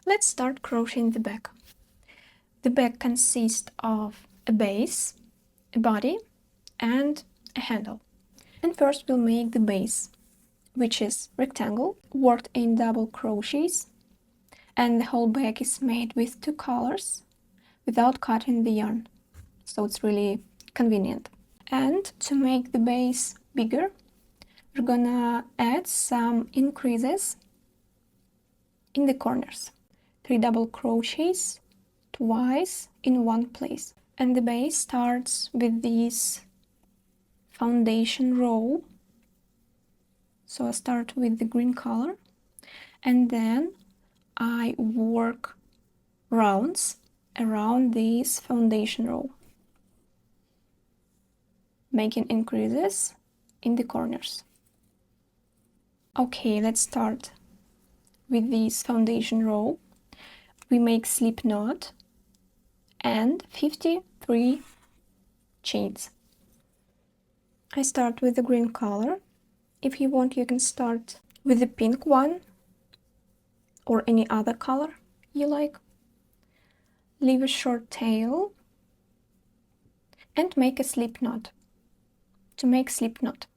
Let's start crocheting the back. The back consists of a base, a body, and a handle. And first we'll make the base, which is rectangle, worked in double crochets, and the whole back is made with 2 colors without cutting the yarn, so it's really convenient. And to make the base bigger, we're gonna add some increases in the corners. 3 double crochets twice in one place. And the base starts with this foundation row. So I start with the green color, and then I work rounds around this foundation row, making increases in the corners. Okay, let's start with this foundation row. We make slip knot and 53 chains. I start with the green color. If you want, you can start with the pink one or any other color you like. Leave a short tail and make a slip knot. To make slip knot,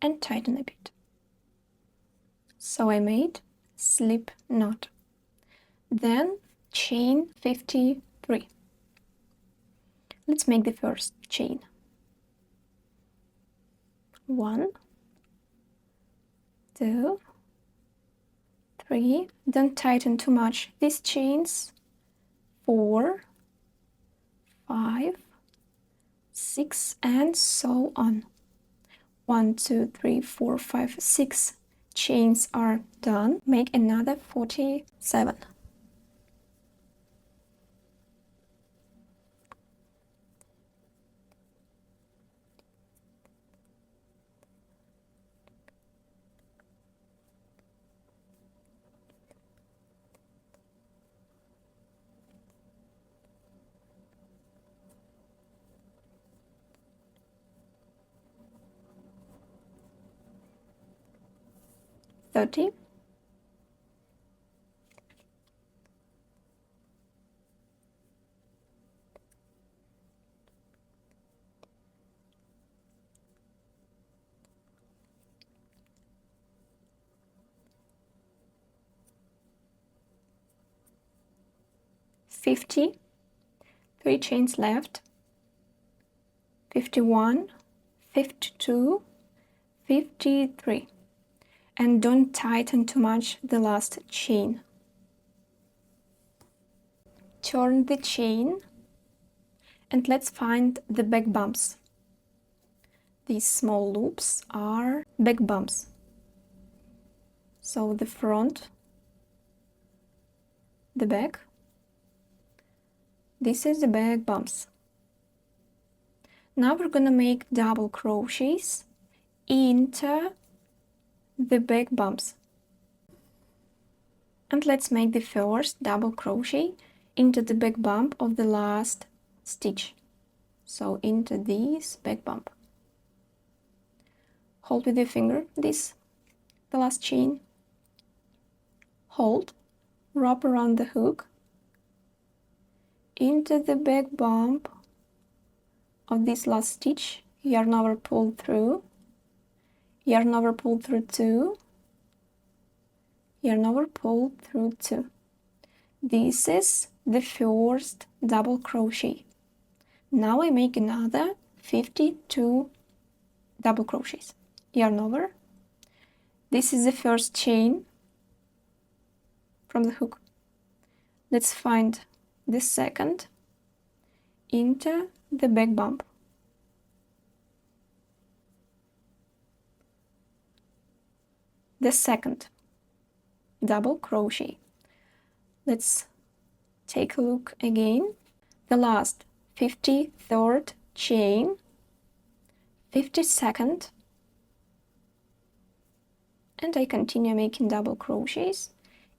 and tighten a bit. So I made slip knot. Then chain 53. Let's make the first chain. 1, 2, 3. Don't tighten too much these chains. 4, 5, 6, and so on. 1, 2, 3, 4, 5, 6 chains are done. Make another 47. $30. $50. 3 chains left. 51, 52, 53. And don't tighten too much the last chain. Turn the chain and let's find the back bumps. These small loops are back bumps. So the front, the back, this is the back bumps. Now we're gonna make double crochets into the back bumps. And let's make the first double crochet into the back bump of the last stitch. So into this back bump. Hold with your finger this, the last chain. Hold, wrap around the hook into the back bump of this last stitch. Yarn over, pull through, yarn over, pull through 2, yarn over, pull through 2. This is the first double crochet. Now I make another 52 double crochets. Yarn over. This is the first chain from the hook. Let's find the second into the back bump. The second double crochet. Let's take a look again. The last 53rd chain, 52nd, and I continue making double crochets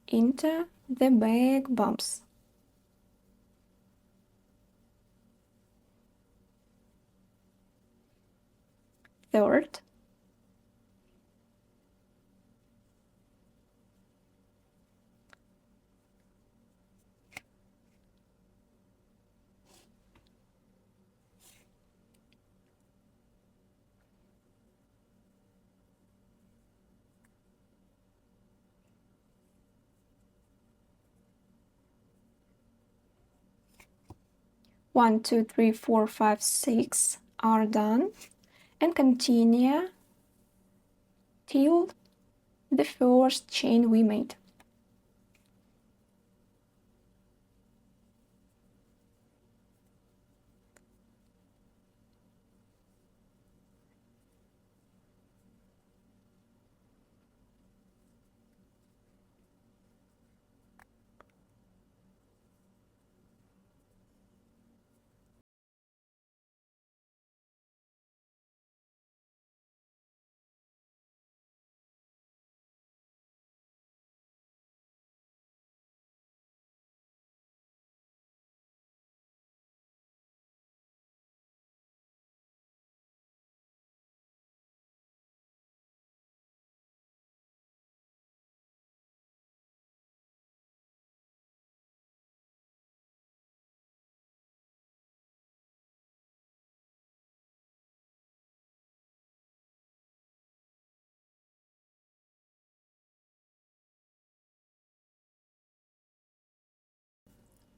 into the back bumps. third, one, two, three, four, five, six are done, and continue till the first chain we made.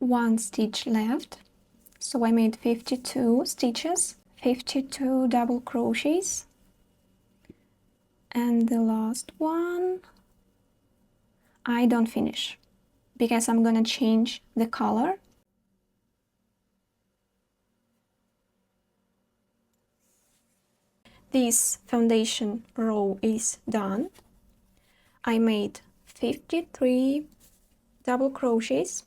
One stitch left, so I made 52 stitches, 52 double crochets, and the last one I don't finish because I'm gonna change the color. This foundation row is done. I made 53 double crochets.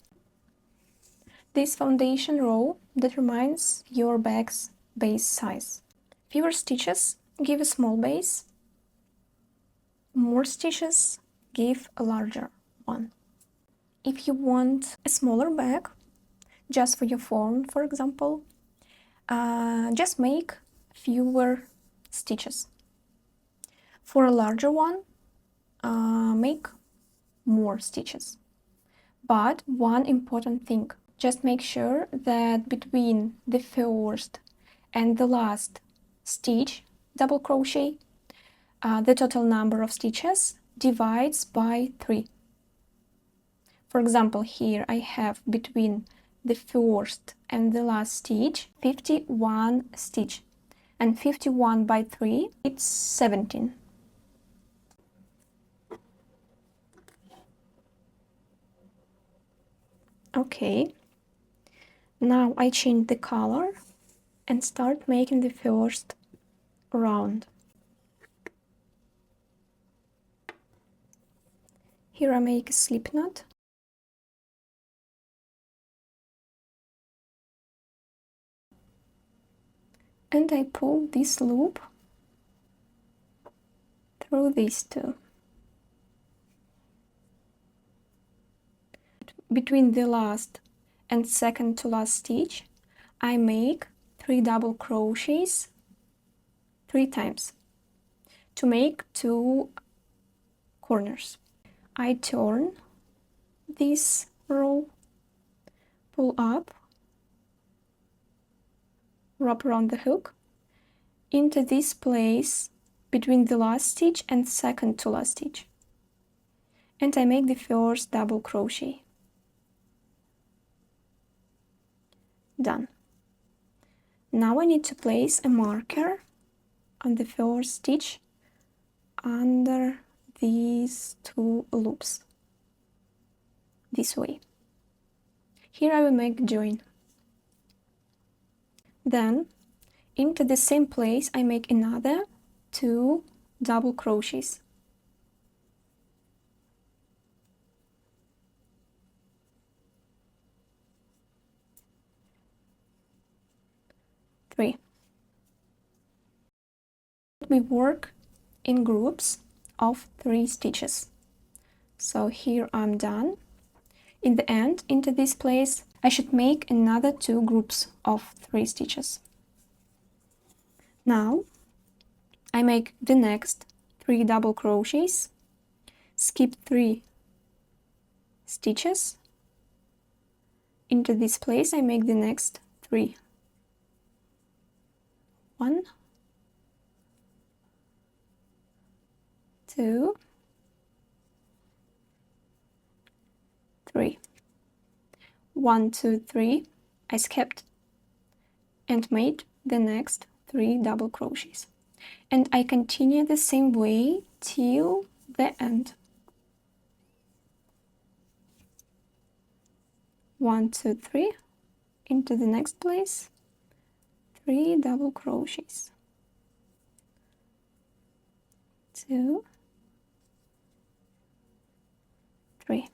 This foundation row determines your bag's base size. Fewer stitches give a small base, more stitches give a larger one. If you want a smaller bag, just for your phone, for example, just make fewer stitches. For a larger one, make more stitches. But one important thing, just make sure that between the first and the last stitch, double crochet, the total number of stitches divides by 3. For example, here I have between the first and the last stitch 51 stitch, and 51 by 3 it's 17. Okay, now I change the color and start making the first round. Here I make a slip knot. And I pull this loop through these two. Between the last and second to last stitch, I make 3 double crochets 3 times to make 2 corners. I turn this row, pull up, wrap around the hook into this place between the last stitch and second to last stitch, and I make the first double crochet. Done. Now I need to place a marker on the first stitch under these 2 loops, this way. Here I will make join. Then into the same place I make another 2 double crochets. We work in groups of 3 stitches. So here I'm done. In the end, into this place, I should make another 2 groups of 3 stitches. Now, I make the next 3 double crochets, skip 3 stitches. Into this place I make the next 3. 1, 2, 3. 1, 2, 3. I skipped and made the next 3 double crochets. And I continue the same way till the end. 1, 2, 3. Into the next place, 3 double crochets. 2, 3.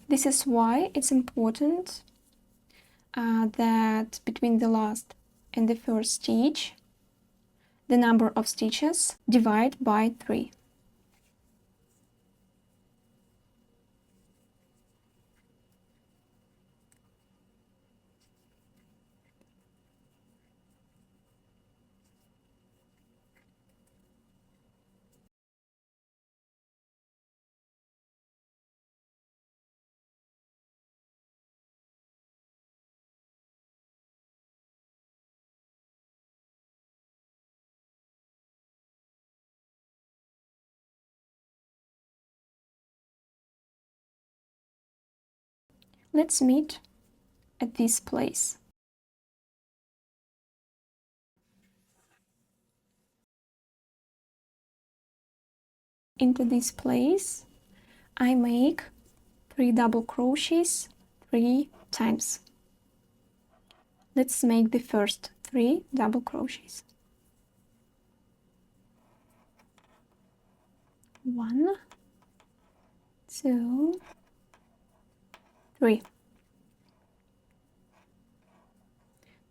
This is why it's important that between the last and the first stitch, the number of stitches divide by 3. Let's meet at this place. Into this place, I make 3 double crochets 3 times. Let's make the first 3 double crochets. 1, 2, 3.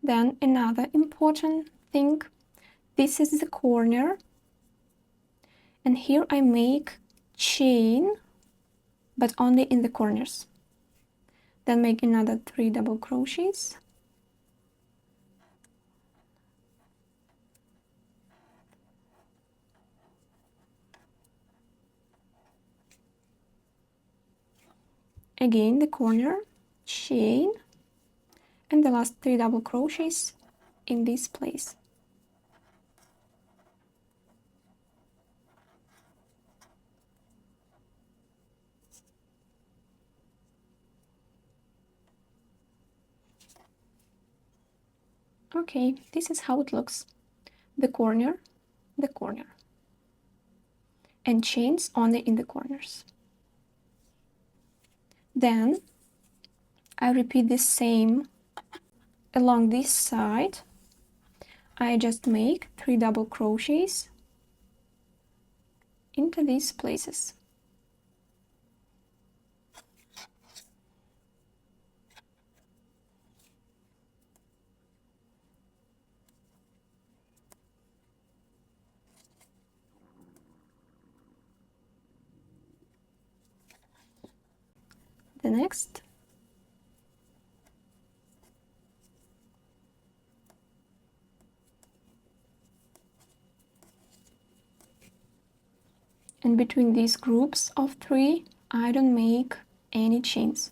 Then another important thing, this is the corner, and here I make chain, but only in the corners. Then make another 3 double crochets. Again the corner, chain, and the last 3 double crochets in this place. Okay, this is how it looks. The corner, and chains only in the corners. Then I repeat the same along this side. I just make 3 double crochets into these places. The next. And between these groups of 3, I don't make any chains,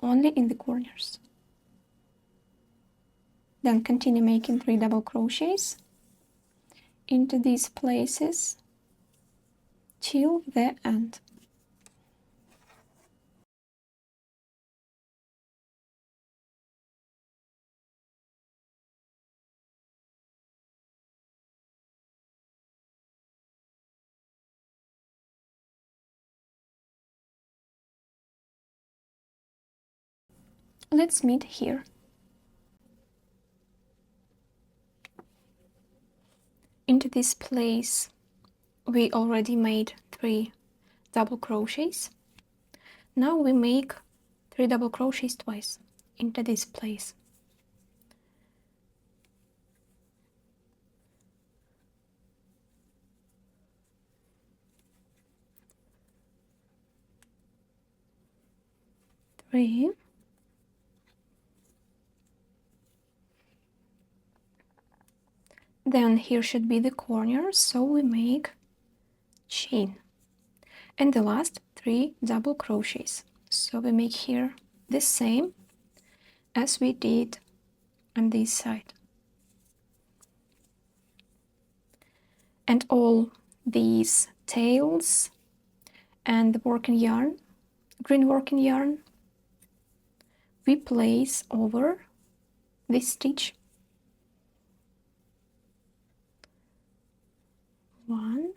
only in the corners. Then continue making 3 double crochets into these places till the end. Let's meet here. Into this place we already made 3 double crochets. Now we make 3 double crochets twice into this place. Three. Then here should be the corners, so we make chain. And the last 3 double crochets. So we make here the same as we did on this side. And all these tails and the working yarn, green working yarn, we place over this stitch. 1,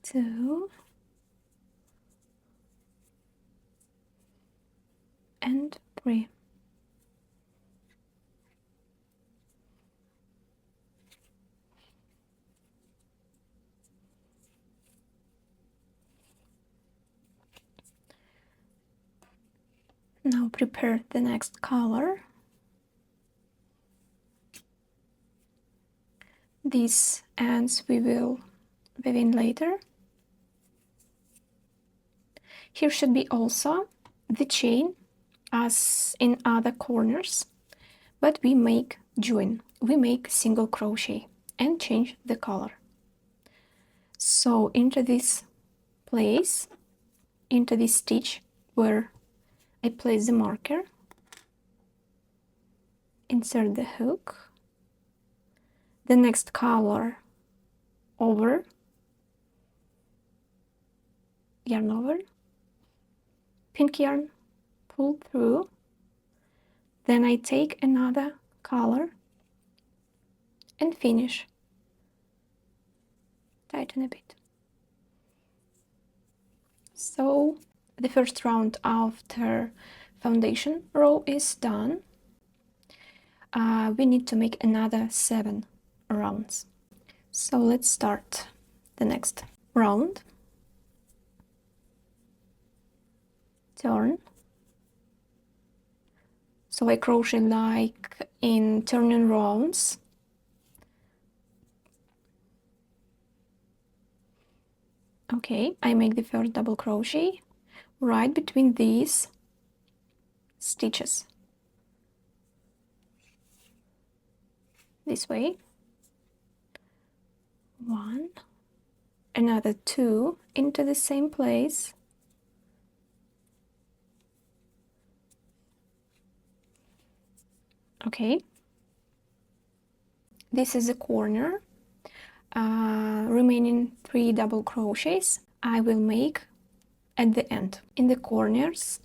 2, and 3. Now prepare the next color. These ends we will weave in later. Here should be also the chain as in other corners, but we make join. We make single crochet and change the color. So into this place, into this stitch where I place the marker, insert the hook, the next color over, yarn over, pink yarn, pull through, then I take another color and finish. Tighten a bit. So the first round after foundation row is done. We need to make another 7 rounds. So let's start the next round. Turn. So I crochet like in turning rounds. Okay, I make the first double crochet right between these stitches. This way. 1, another 2 into the same place. Okay, this is a corner. Remaining 3 double crochets I will make at the end. In the corners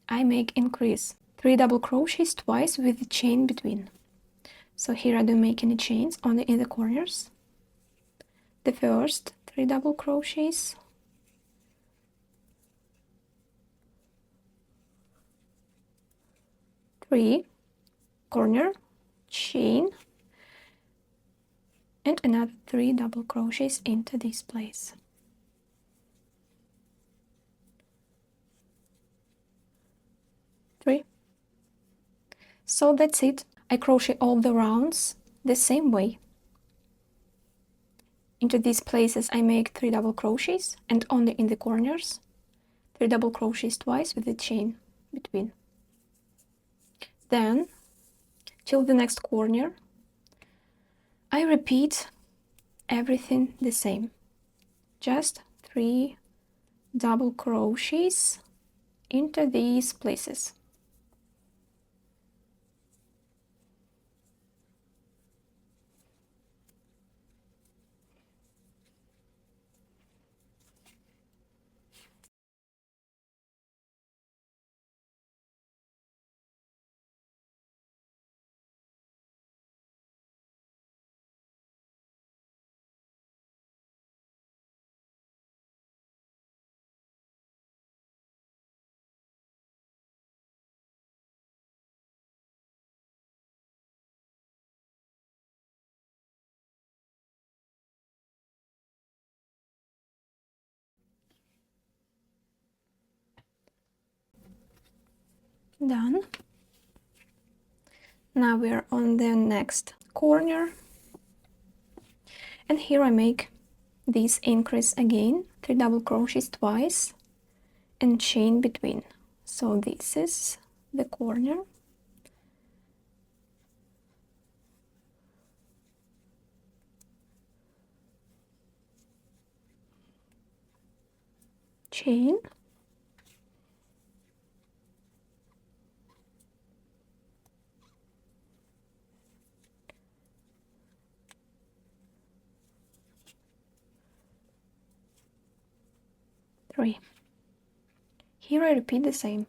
I make increase 3 double crochets twice with the chain between. So here I don't make any chains, only in the corners. The first 3 double crochets, three, corner, chain, and another 3 double crochets into this place. Three. So that's it. I crochet all the rounds the same way. Into these places I make 3 double crochets, and only in the corners 3 double crochets twice with the chain between. Then till the next corner I repeat everything the same, just 3 double crochets into these places. Done. Now we are on the next corner, and here I make this increase again, 3 double crochets twice and chain between. So this is the corner. Chain. Three. Here I repeat the same.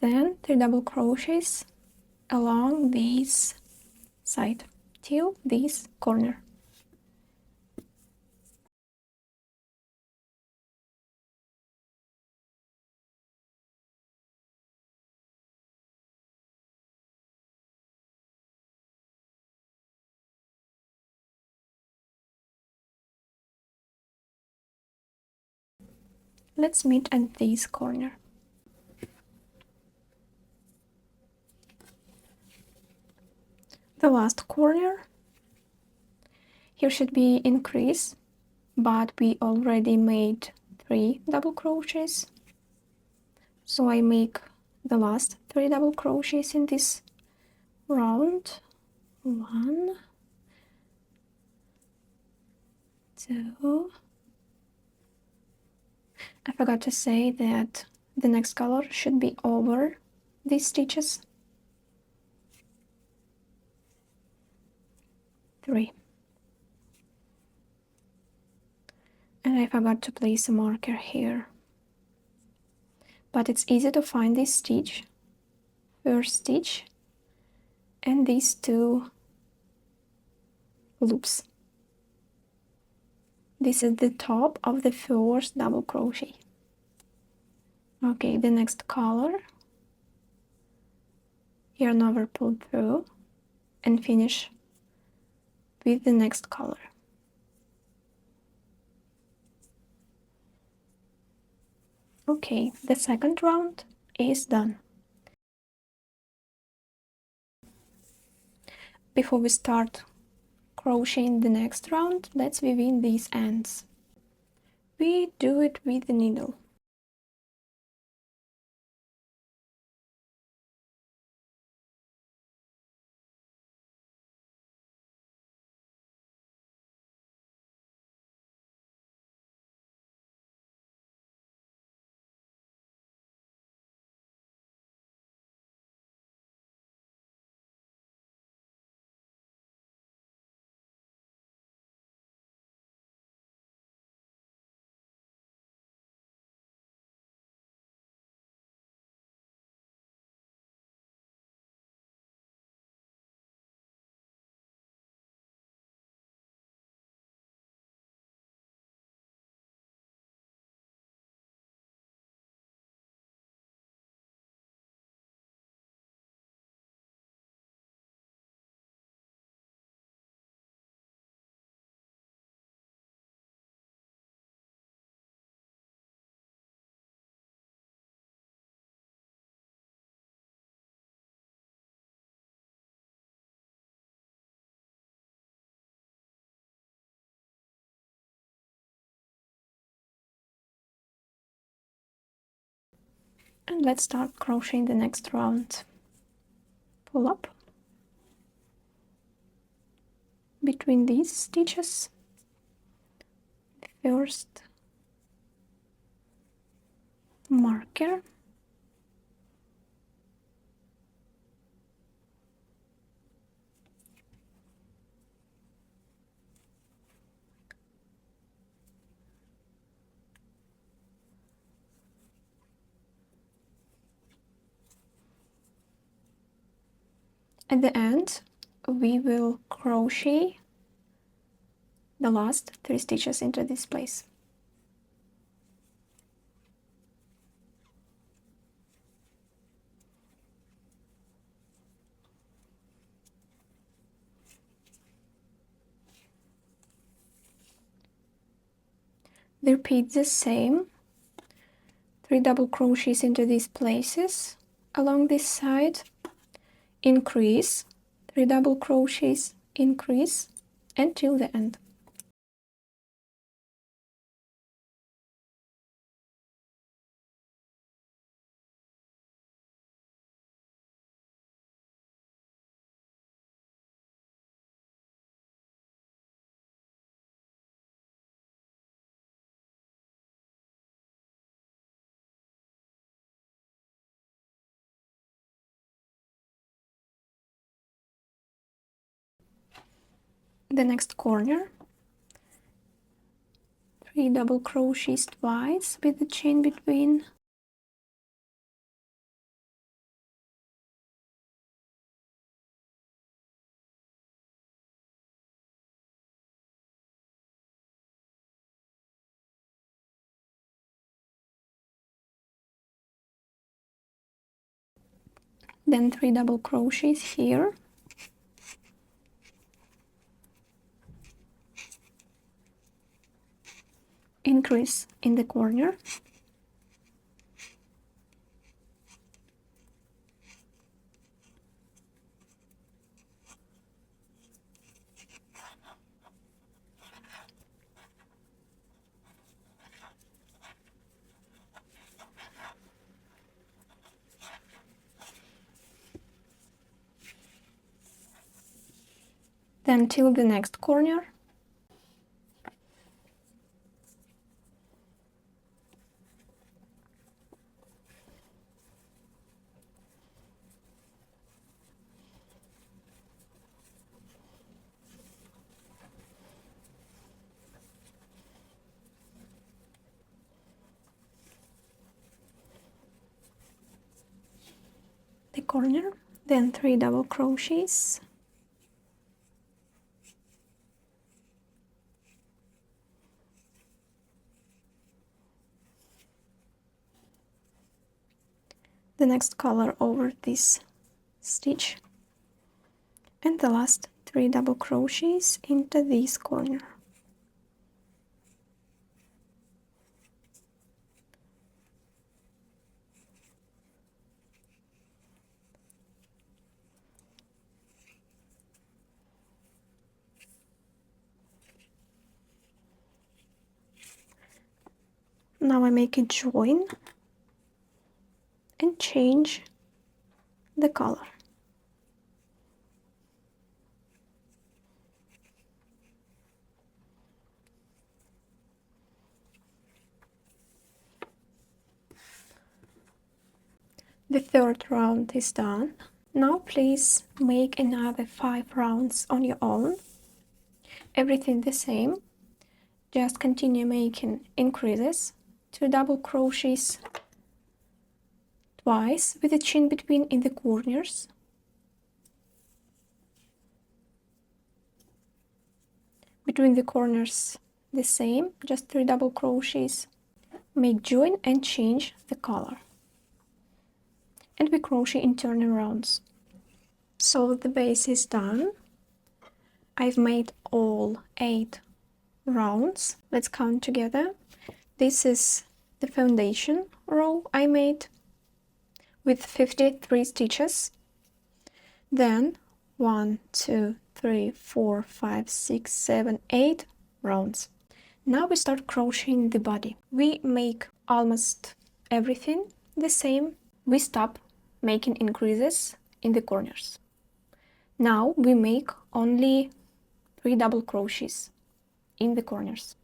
Then 3 double crochets along this side till this corner. Let's meet at this corner. The last corner. Here should be increase, but we already made 3 double crochets. So I make the last 3 double crochets in this round. 1, 2. I forgot to say that the next color should be over these stitches. 3. And I forgot to place a marker here. But it's easy to find this stitch, first stitch, and these 2 loops. This is the top of the first double crochet. Okay, the next color. Yarn over, pull through, and finish with the next color. Okay, the second round is done. Before we start crocheting the next round, let's weave in these ends. We do it with the needle. And let's start crocheting the next round. Pull up between these stitches. First marker. At the end, we will crochet the last 3 stitches into this place. Repeat the same 3 double crochets into these places along this side, increase 3 double crochets, increase until the end. The next corner, 3 double crochets twice with the chain between. Then 3 double crochets here. Increase in the corner. Then till the next corner. The corner, then 3 double crochets. The next color over this stitch, and the last 3 double crochets into this corner. Now I make a join and change the color. The third round is done. Now please make another 5 rounds on your own. Everything the same. Just continue making increases, 2 double crochets twice with a chain between in the corners. Between the corners the same, just 3 double crochets. Make join and change the color. And we crochet in turnarounds. So the base is done. I've made all 8 rounds. Let's count together. This is the foundation row I made with 53 stitches. Then 1, 2, 3, 4, 5, 6, 7, 8 rounds. Now we start crocheting the body. We make almost everything the same. We stop making increases in the corners. Now we make only 3 double crochets in the corners.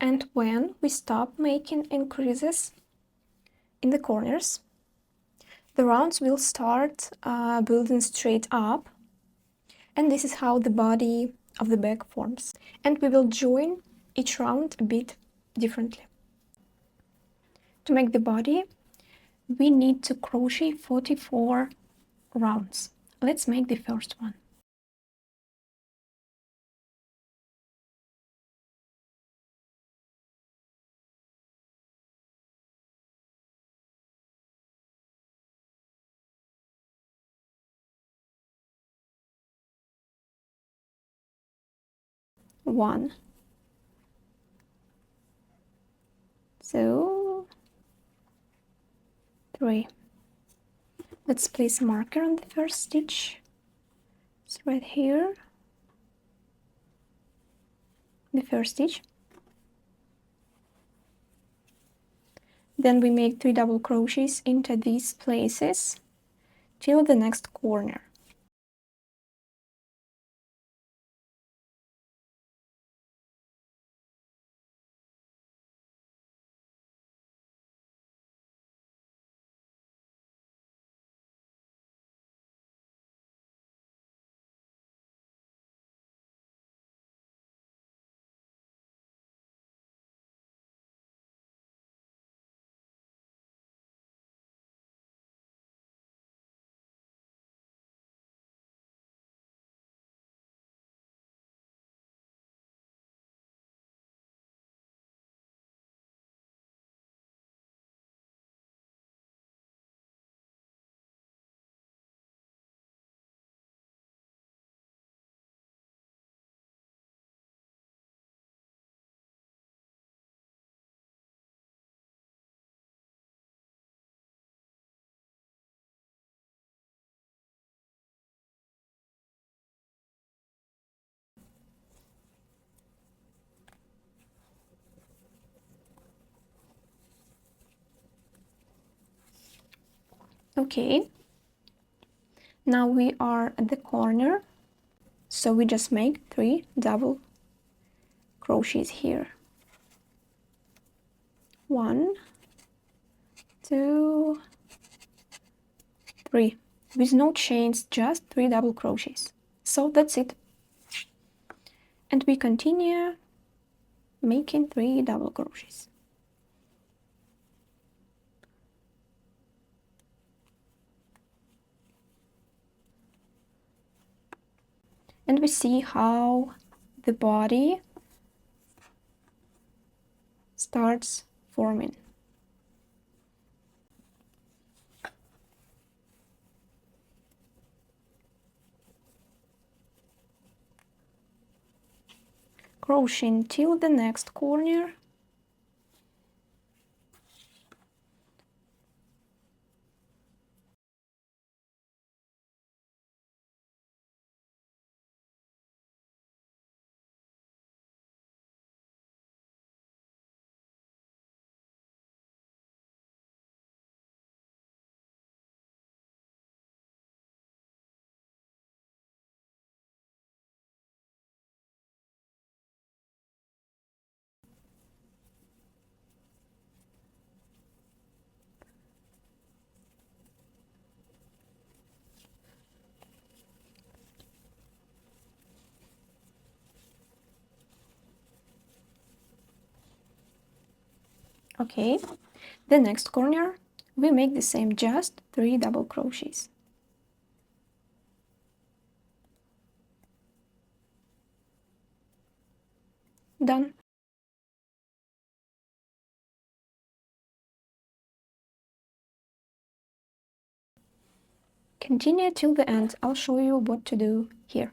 And when we stop making increases in the corners, the rounds will start building straight up, and this is how the body of the bag forms. And we will join each round a bit differently. To make the body, we need to crochet 44 rounds. Let's make the first one. 1. So 3. Let's place a marker on the first stitch. It's right here, the first stitch. Then we make 3 double crochets into these places till the next corner. Okay, now we are at the corner, so we just make 3 double crochets here. 1, 2, 3, with no chains, just 3 double crochets. So that's it. And we continue making 3 double crochets. And we see how the body starts forming. Crocheting till the next corner. Okay, the next corner we make the same, just 3 double crochets. Done. Continue till the end. I'll show you what to do here.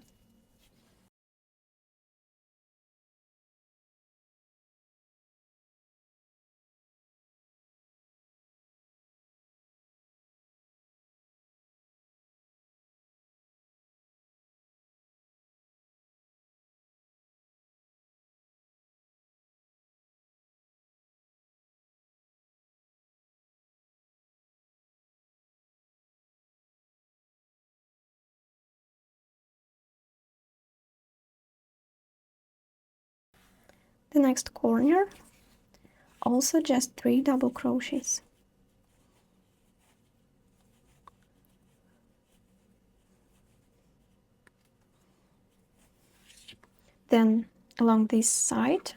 The next corner, also just 3 double crochets. Then along this side,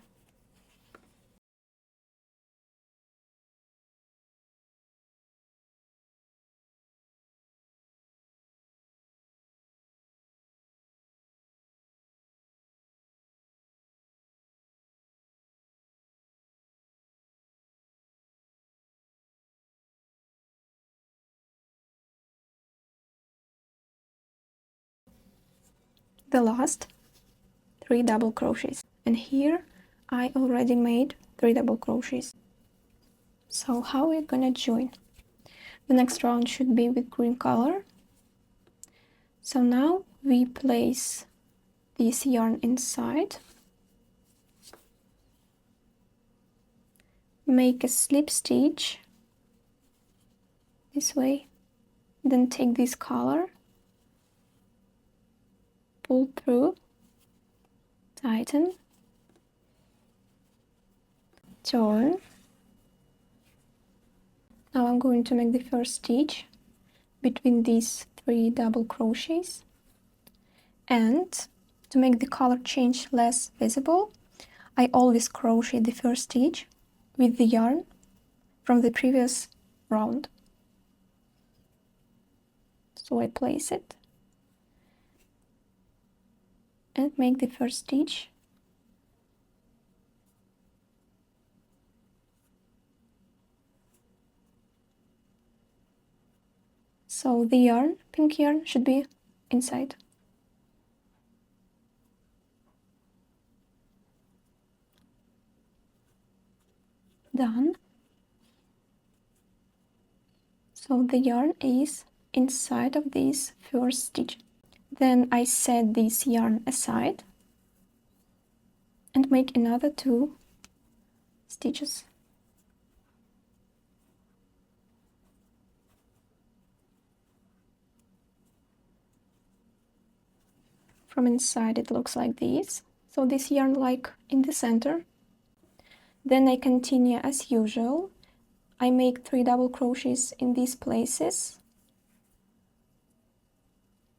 the last 3 double crochets, and here I already made 3 double crochets. So how we're gonna join? The next round should be with green color. So now we place this yarn inside, make a slip stitch this way, then take this color, pull through, tighten, turn. Now I'm going to make the first stitch between these 3 double crochets, and to make the color change less visible, I always crochet the first stitch with the yarn from the previous round. So I place it and make the first stitch. So the yarn, pink yarn, should be inside. Done. So the yarn is inside of this first stitch. Then I set this yarn aside and make another 2 stitches. From inside it looks like this. So this yarn like in the center. Then I continue as usual. I make 3 double crochets in these places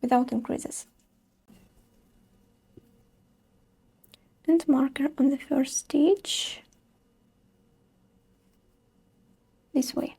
without increases. And marker on the first stitch this way.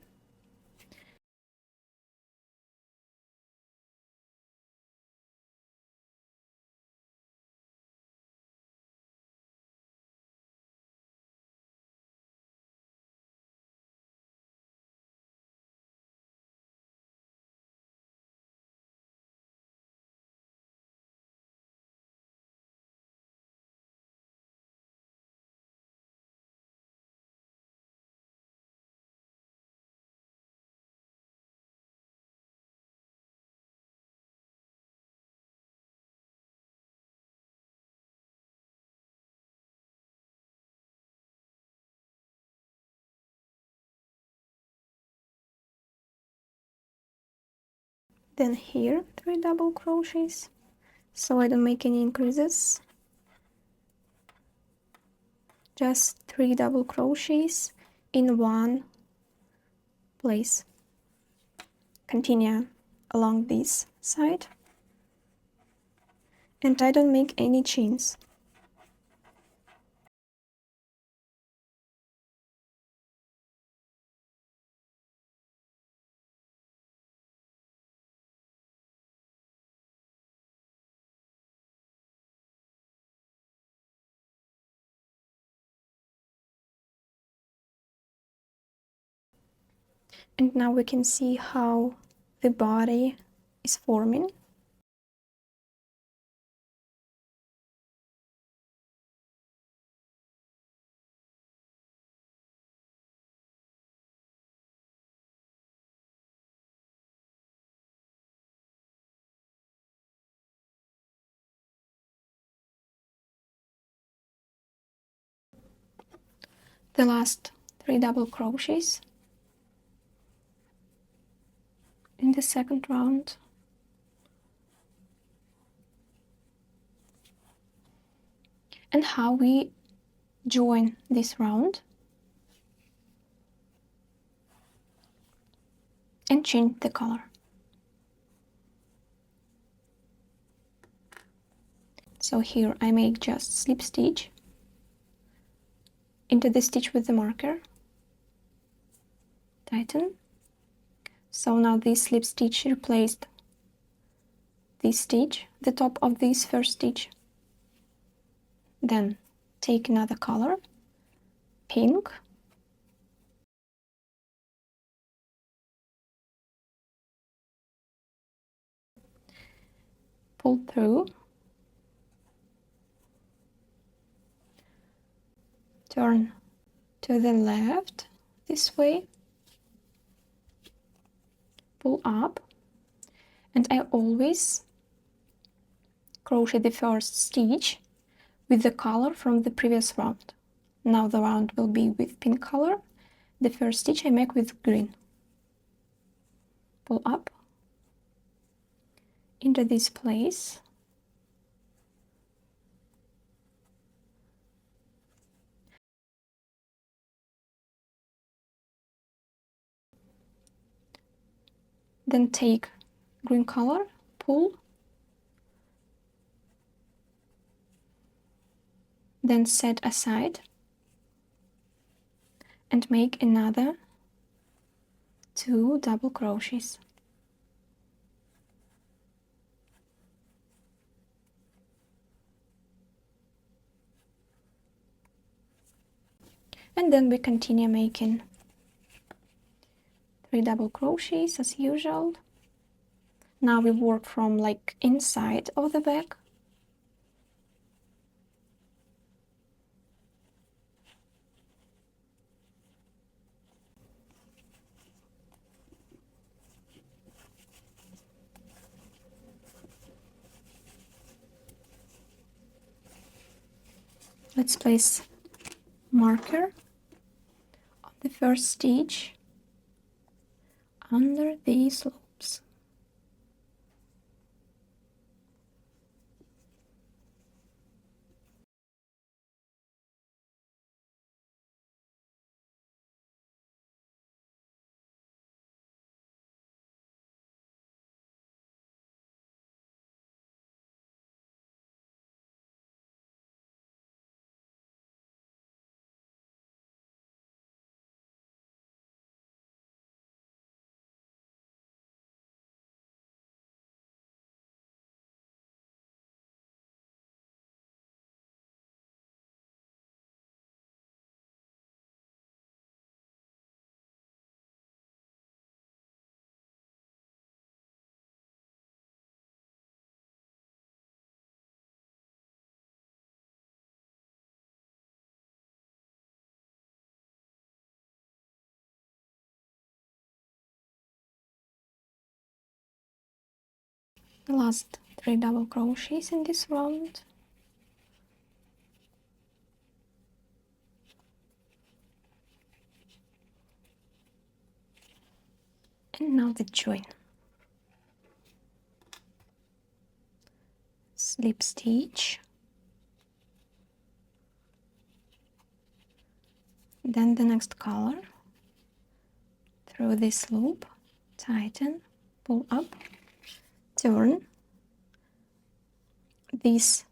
Then here 3 double crochets, so I don't make any increases. Just 3 double crochets in one place. Continue along this side, and I don't make any chains. And now we can see how the body is forming. The last 3 double crochets in the second round. And how we join this round and change the color. So here I make just slip stitch into the stitch with the marker, tighten. So now this slip stitch replaced this stitch, the top of this first stitch. Then take another color, pink, pull through, turn to the left this way, pull up, and I always crochet the first stitch with the color from the previous round. Now the round will be with pink color. The first stitch I make with green. Pull up into this place. Then take green color, pull, then set aside and make another 2 double crochets. And then we continue making 3 double crochets as usual. Now we work from like inside of the bag. Let's place marker on the first stitch under these loops. The last 3 double crochets in this round. And now the join. Slip stitch. Then the next color. Through this loop, tighten, pull up, turn this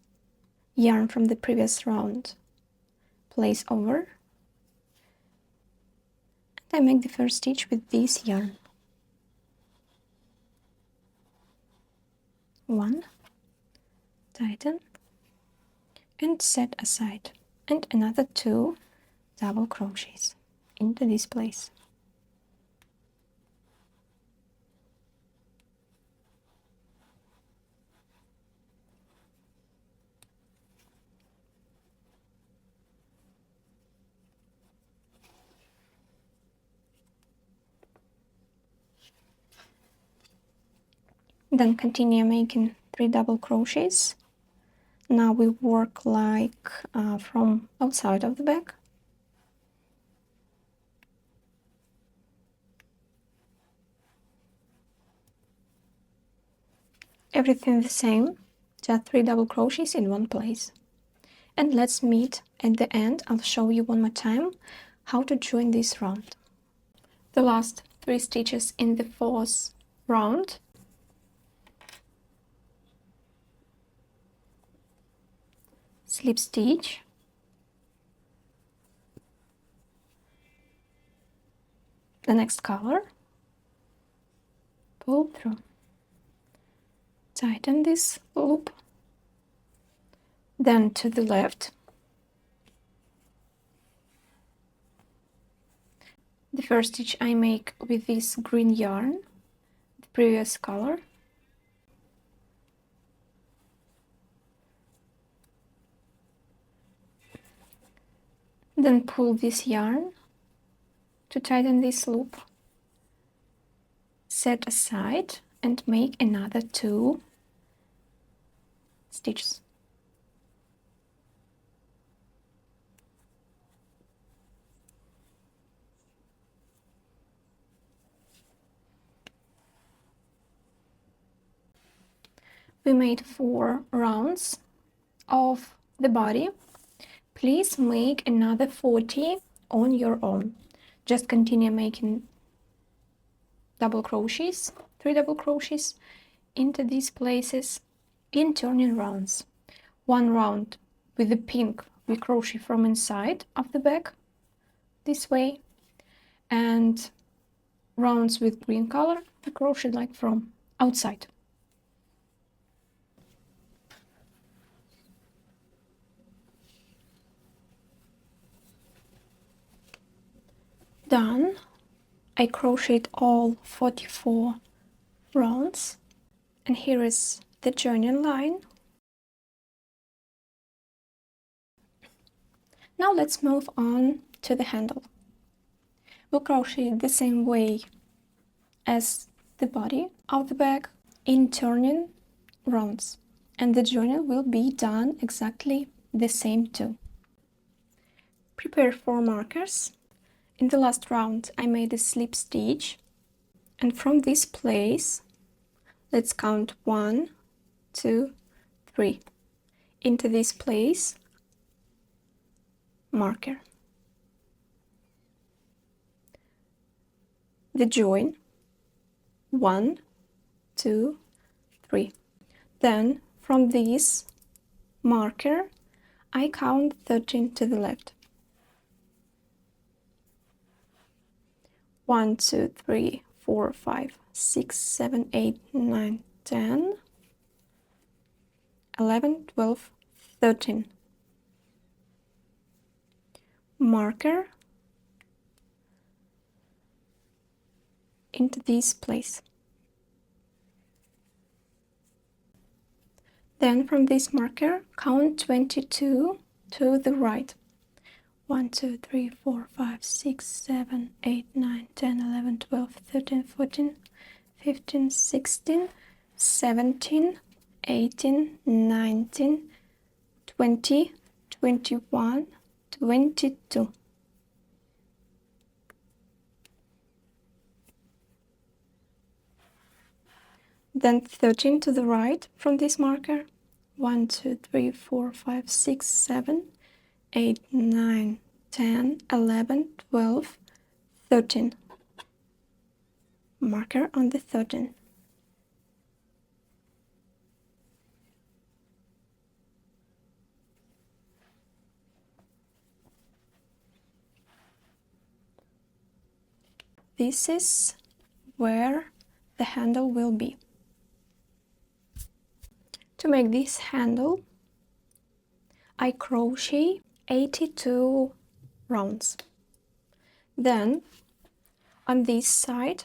yarn from the previous round, place over, and I make the first stitch with this yarn. 1, tighten, and set aside, and another 2 double crochets into this place. Then continue making 3 double crochets. Now we work like from outside of the bag. Everything the same, just 3 double crochets in one place. And let's meet at the end. I'll show you one more time how to join this round. The last 3 stitches in the 4th round. Slip stitch, the next color, pull through, tighten this loop, then to the left, the first stitch I make with this green yarn, the previous color, Then pull this yarn to tighten this loop. Set aside and make another 2 stitches. We made 4 rounds of the body. Please make another 40 on your own. Just continue making double crochets, 3 double crochets into these places in turning rounds. 1 round with the pink we crochet from inside of the bag this way, and rounds with green color we crochet like from outside. Done. I crocheted all 44 rounds, and here is the joining line. Now let's move on to the handle. We'll crochet the same way as the body of the bag in turning rounds, and the joining will be done exactly the same too. Prepare 4 markers. In the last round I made a slip stitch, and from this place let's count 1, 2, 3 into this place marker. The join 1, 2, 3. Then from this marker I count 13 to the left. 1, 2, 3, 4, 5, 6, 7, 8, 9, 10, 11, 12, 13. Marker into this place. Then from this marker count 22 to the right. 1, 2, 3, 4, 5, 6, 7, 8, 9, 10, 11, 12, 13, 14, 15, 16, 17, 18, 19, 20, 21, 22. Then 13 to the right from this marker. 1, 2, 3, 4, 5, 6, 7, 8, 9, 10, 11, 12, 13. Marker on the 13. This is where the handle will be. To make this handle, I crochet 82 rounds. Then on this side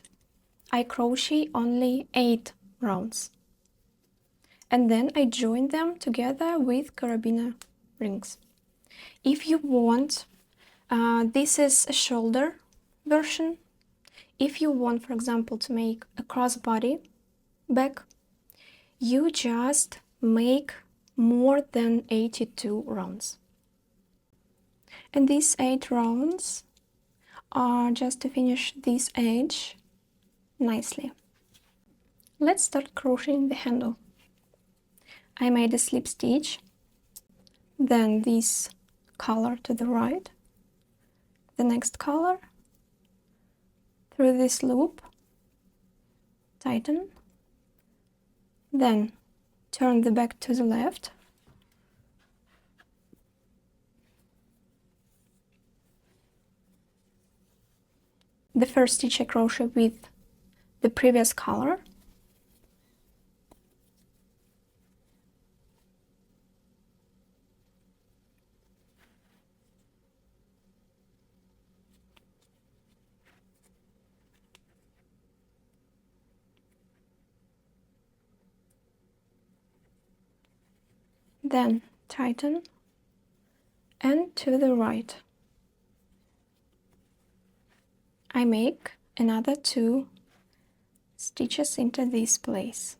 I crochet only 8 rounds, and then I join them together with carabiner rings. If you want, this is a shoulder version. If you want, for example, to make a crossbody bag, you just make more than 82 rounds. And these 8 rounds are just to finish this edge nicely. Let's start crocheting the handle. I made a slip stitch, then this color to the right, the next color, through this loop, tighten, then turn the back to the left, the first stitch I crochet with the previous color, then tighten, and to the right. I make another 2 stitches into this place.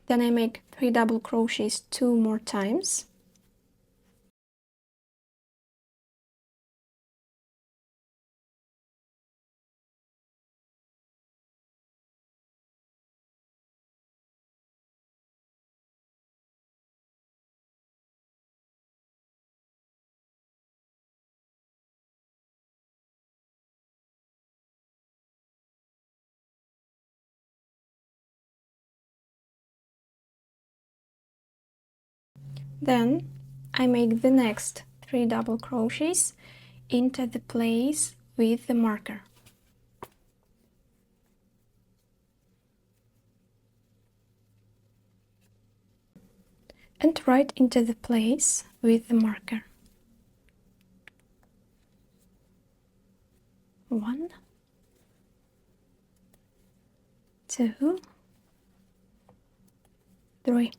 Then I make 3 double crochets 2 more times. Then I make the next 3 double crochets into the place with the marker. And right into the place with the marker. 1, 2, 3.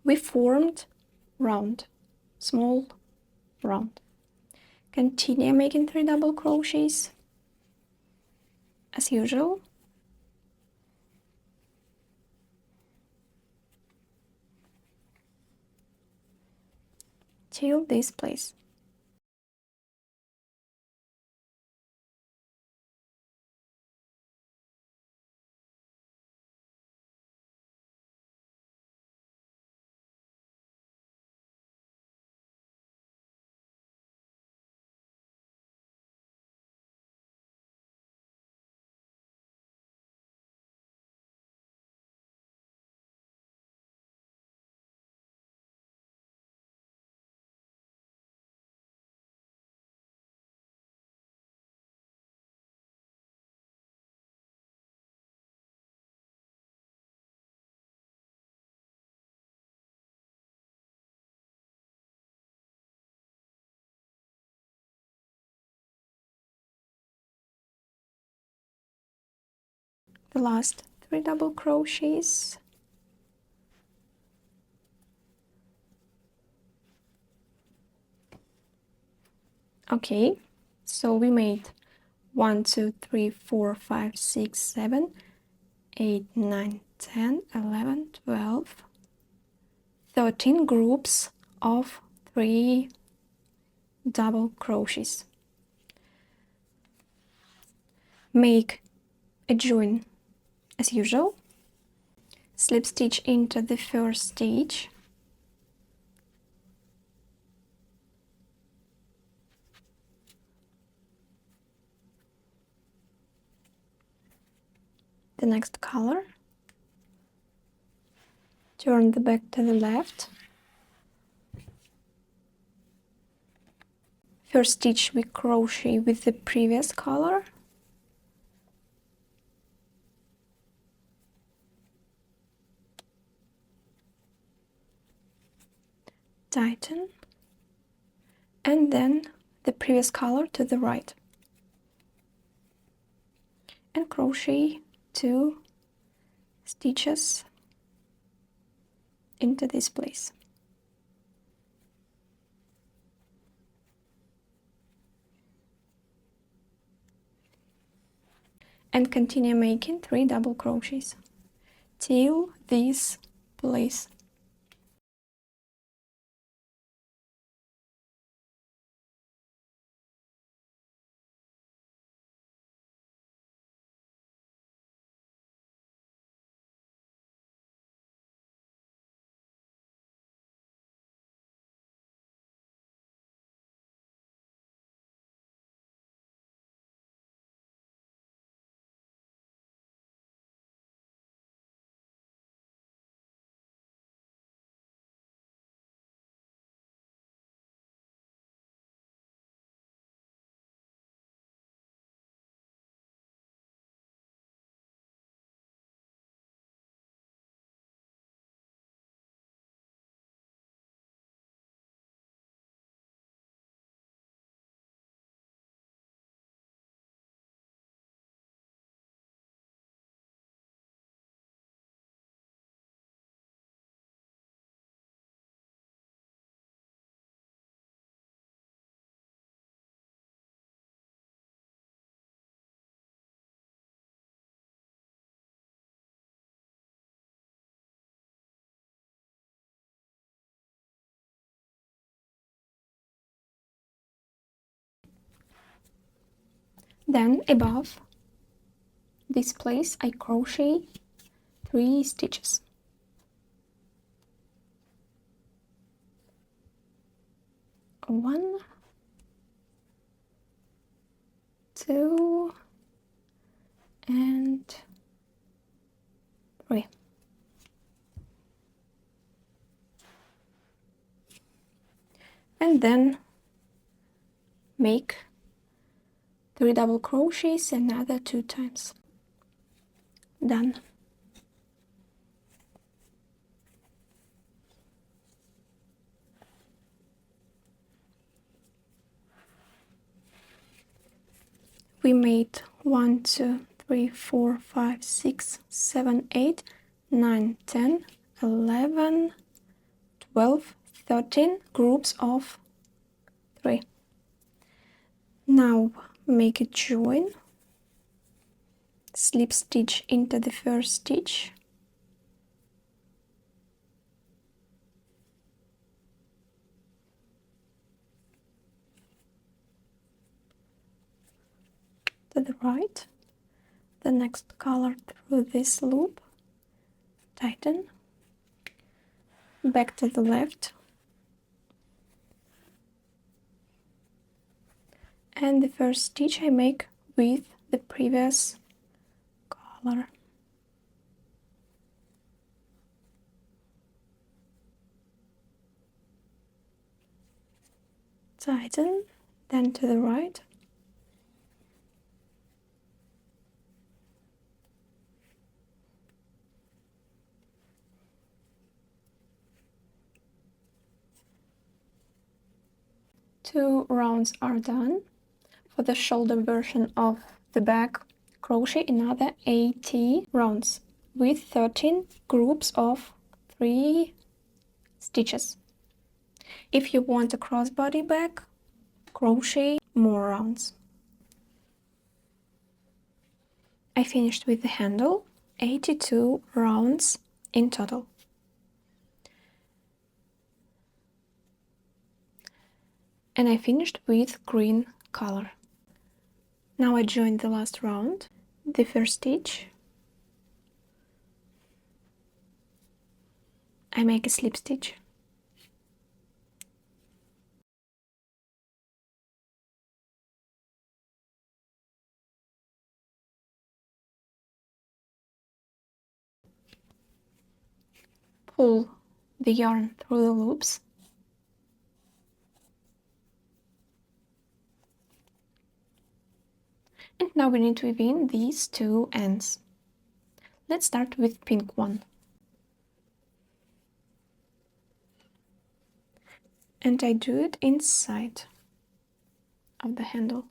We formed round, small round. Continue making 3 double crochets as usual. Till this place. The last 3 double crochets. Okay, so we made 1, 2, 3, 4, 5, 6, 7, 8, 9, 10, 11, 12, 13 groups of 3 double crochets. Make a join as usual. Slip stitch into the first stitch. The next color. Turn the back to the left. First stitch we crochet with the previous color. Tighten. And then the previous color to the right. And crochet 2 stitches into this place. And continue making 3 double crochets till this place. Then above this place I crochet 3 stitches. One, 2, and 3. And then make 3 double crochets another 2 times. Done. We made 1, 2, 3, 4, 5, 6, 7, 8, 9, 10, 11, 12, 13 groups of 3. Now make a join, slip stitch into the first stitch, to the right, the next color through this loop, tighten, back to the left, and the first stitch I make with the previous color. Tighten, then to the right, two rounds are done. For the shoulder version of the back, crochet another 80 rounds with 13 groups of 3 stitches. If you want a crossbody back, crochet more rounds. I finished with the handle, 82 rounds in total. And I finished with green color. Now I joined the last round, the first stitch. I make a slip stitch. Pull the yarn through the loops. And now we need to weave in these 2 ends. Let's start with pink one. And I do it inside of the handle.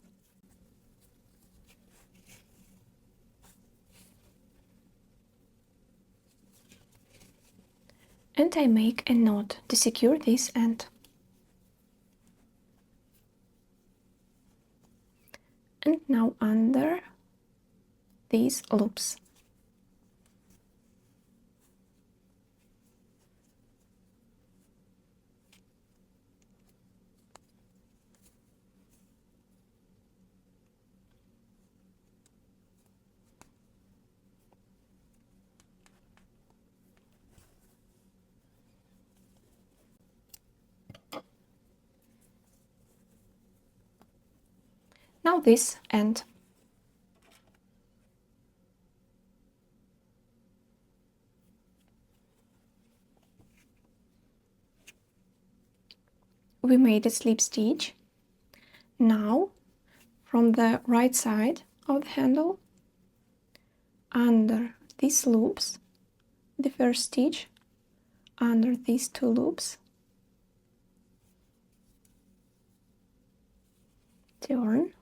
And I make a knot to secure this end. And now under these loops. Now this end. We made a slip stitch. Now from the right side of the handle, under these loops, the first stitch under these 2 loops, turn,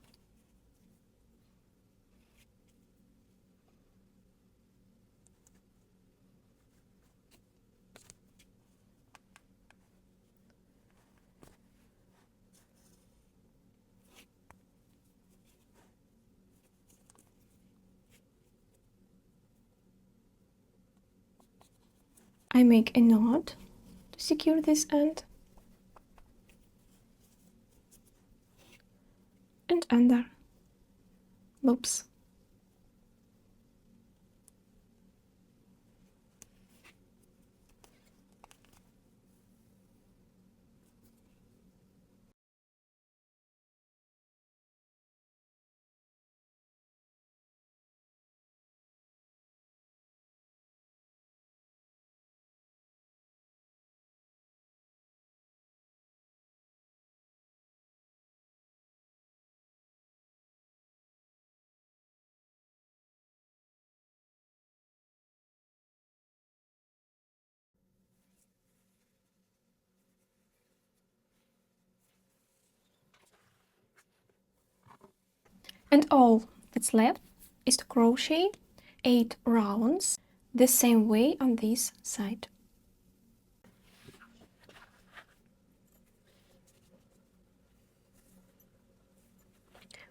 I make a knot to secure this end, and under loops. And all that's left is to crochet 8 rounds the same way on this side.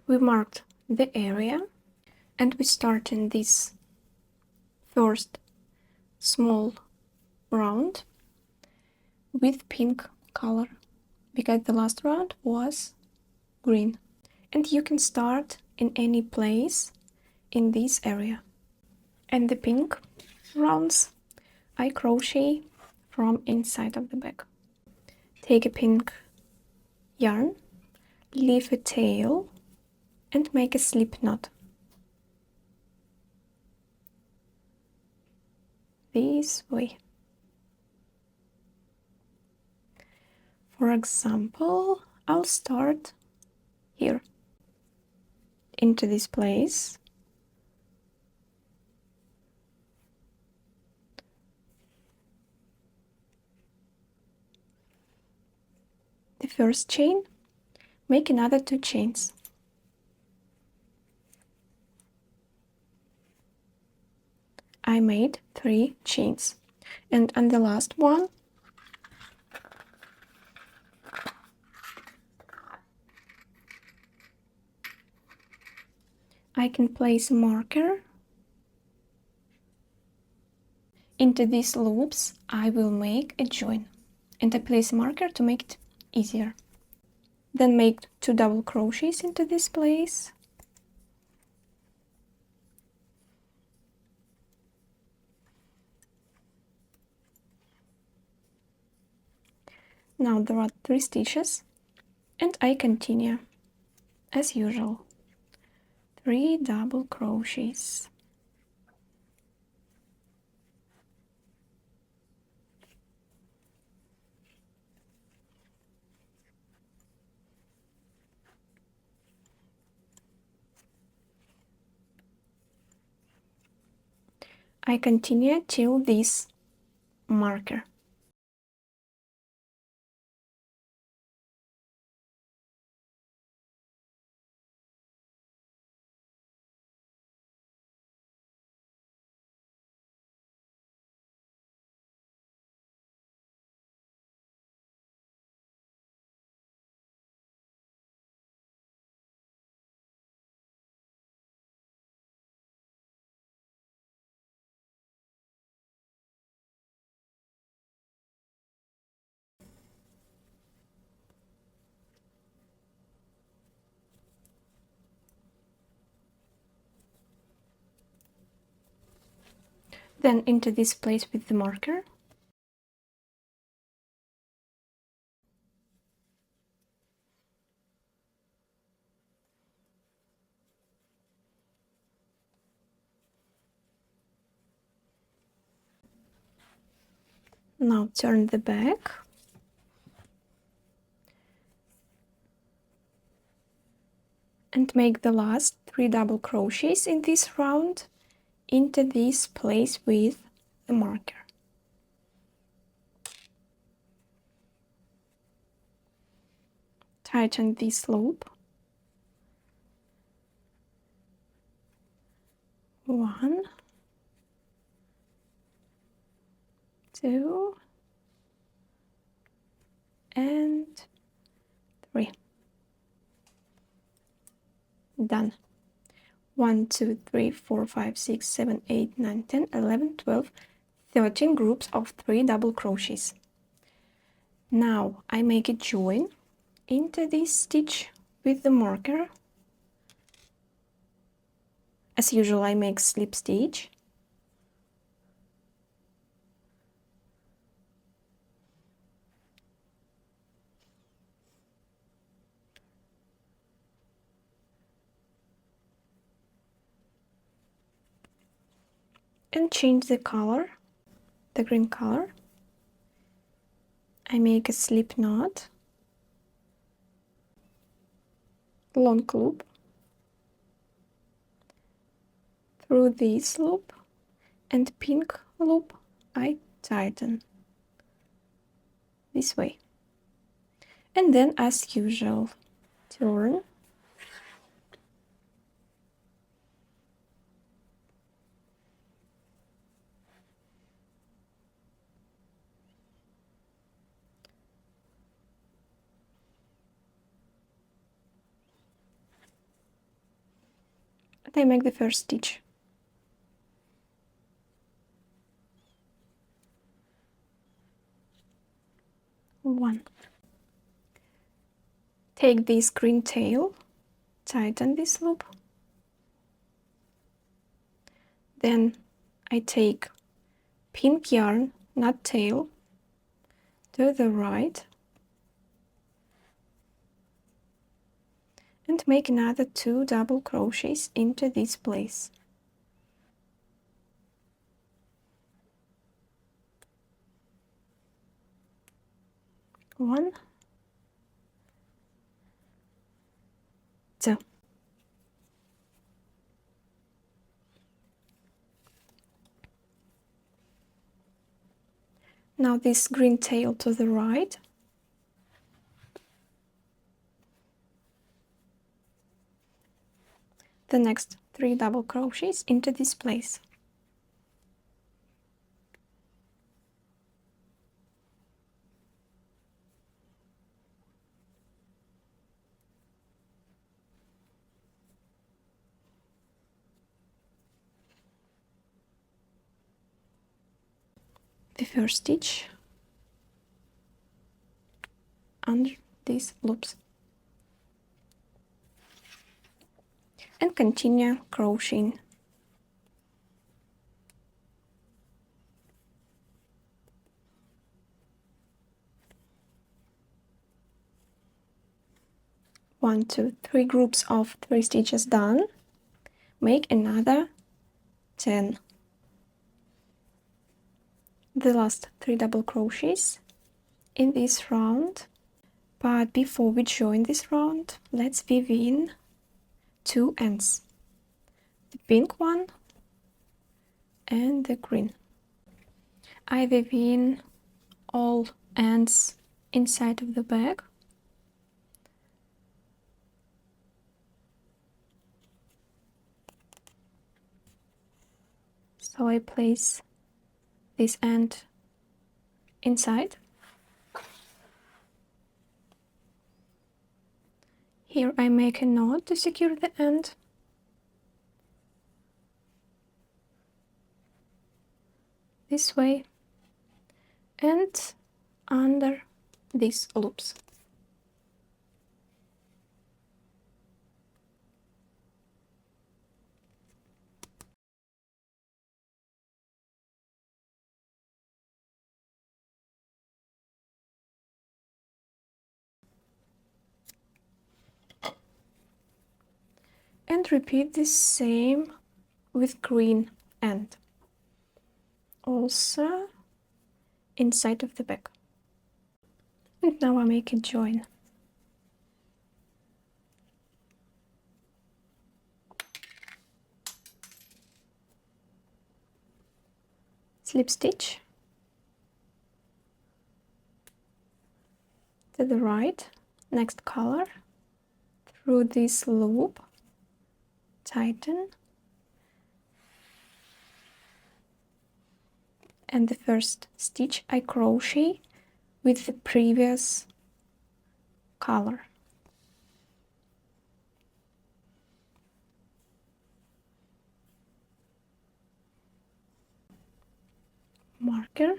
We marked the area and we start in this first small round with pink color because the last round was green. And you can start in any place in this area. And the pink rounds I crochet from inside of the bag. Take a pink yarn, leave a tail and make a slip knot. This way. For example, I'll start here into this place. The first chain, make another 2 chains. I made 3 chains, and on the last one I can place a marker. Into these loops I will make a join, and I place a marker to make it easier. Then make 2 double crochets into this place. Now there are 3 stitches, and I continue as usual. 3 double crochets. I continue till this marker. Then into this place with the marker. Now turn the back. And make the last 3 double crochets in this round into this place with the marker. Tighten this loop. 1, 2, and 3. Done. 1, 2, 3, 4, 5, 6, 7, 8, 9, 10, 11, 12, 13 groups of 3 double crochets. Now I make a join into this stitch with the marker. As usual, I make slip stitch. And change the color, the green color. I make a slip knot, long loop through this loop, and pink loop I tighten this way. And then, as usual, turn. And I make the first stitch. One. Take this green tail, tighten this loop. Then I take pink yarn, not tail, to the right, and make another 2 double crochets into this place. One, two. Now this green tail to the right. The next 3 double crochets into this place. The first stitch under these loops, and continue crocheting. One, two, 3 groups of 3 stitches done. Make another 10. The last 3 double crochets in this round. But before we join this round, let's weave in 2 ends, the pink one and the green. I weave in all ends inside of the bag. So I place this end inside. Here I make a knot to secure the end. This way and under these loops. And repeat the same with green end, also inside of the bag. And now I make a join. Slip stitch to the right, next color, through this loop, tighten, and the first stitch I crochet with the previous color. Marker,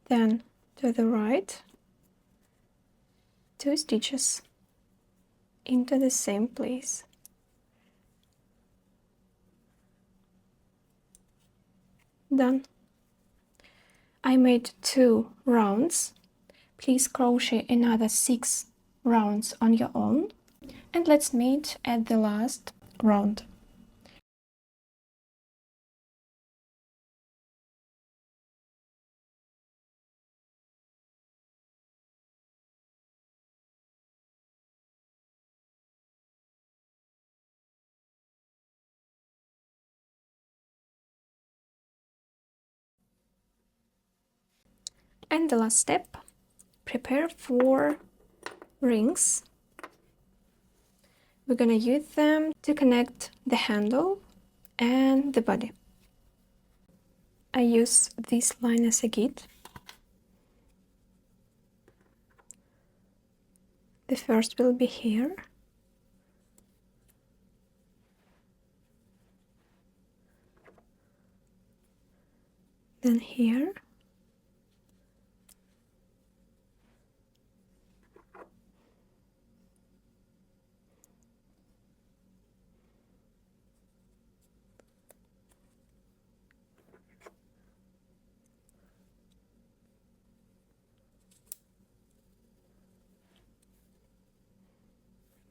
then to the right, 2 stitches into the same place. Done. I made 2 rounds. Please crochet another 6 rounds on your own, and let's meet at the last round. And the last step, prepare 4 rings. We're gonna use them to connect the handle and the body. I use this line as a guide. The first will be here. Then here.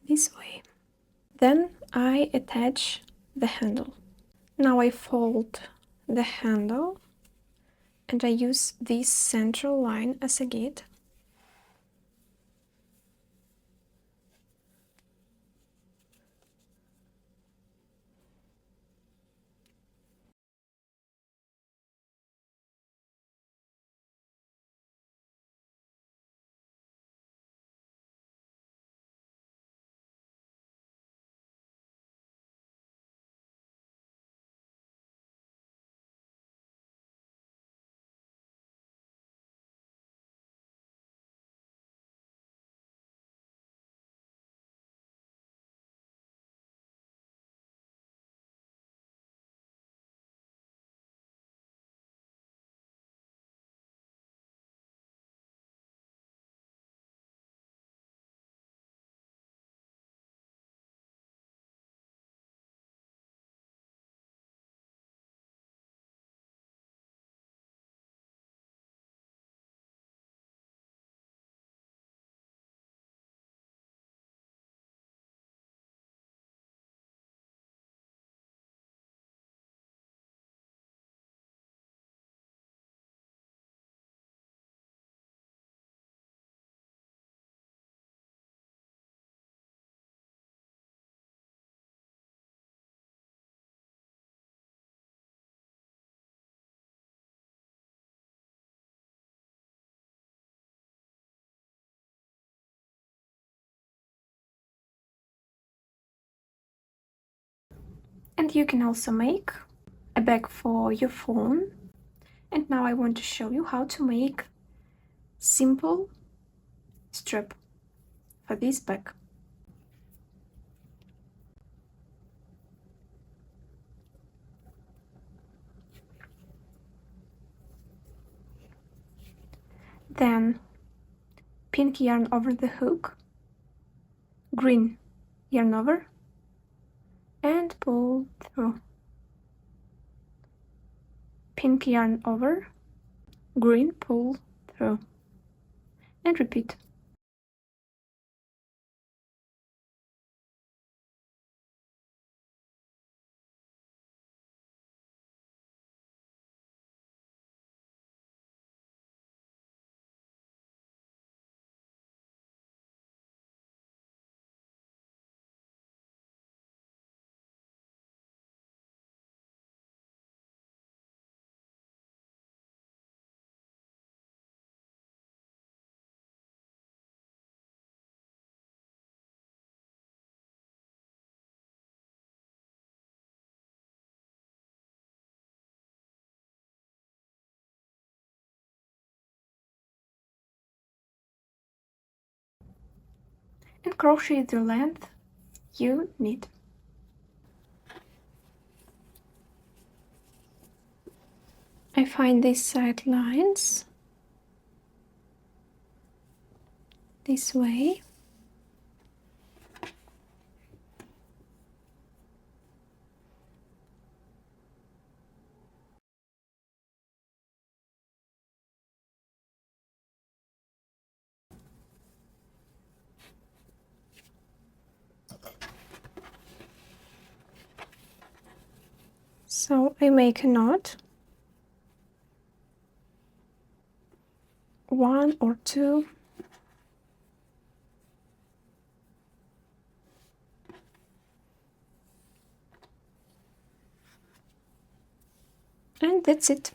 This way. Then I attach the handle. Now I fold the handle and I use this central line as a guide. And you can also make a bag for your phone. And now I want to show you how to make simple strap for this bag. Then pink yarn over the hook, green yarn over, and pull through. Pink yarn over, green, pull through, and repeat. And crochet the length you need. I find these side lines this way, we make a knot, 1 or 2, and that's it.